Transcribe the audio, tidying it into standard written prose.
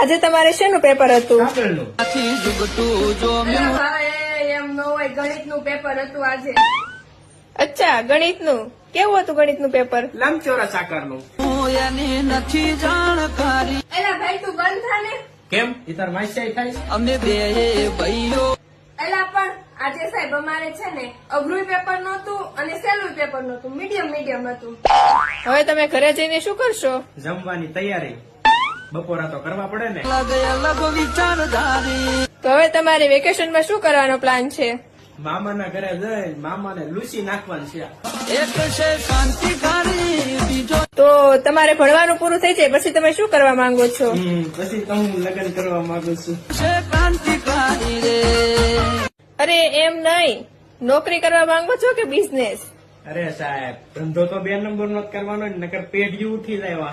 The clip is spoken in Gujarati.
આજે તમારે શેનું પેપર હતું? કાગળનું. એમ ન હોય, ગણિતનું પેપર હતું આજે. અચ્છા, ગણિતનું. કેવું હતું ગણિતનું પેપર? લંબચોરસ આકારનું. એલા ભાઈ તું બંધ થા ને. કેમ ઈ તાર માસ્યાઈ થાય? એલા પણ આજે સાહેબ અમારે છે ને અઘરું પેપર નહોતું અને સહેલું પેપર નહોતું, મીડિયમ હતું. હવે તમે ઘરે જઈને શું કરશો? જમવાની તૈયારી. બપોરા તો કરવા પડે ને. તો હવે તમારે વેકેશનમાં શું કરવાનો પ્લાન છે? મામાના ઘરે જઈને મામાને લૂસી નાખવાનું છે. તો તમારે ભણવાનું પૂરું થઈ જાય પછી તમે શું કરવા માંગો છો? પછી તો હું લગ્ન કરવા માંગુ છું. અરે એમ નહીં, નોકરી કરવા માંગો છો કે બિઝનેસ? અરે સાહેબ, ધંધો તો 2 નંબર નો જ કરવાનો, નકર પેઢી ઉઠી જાય.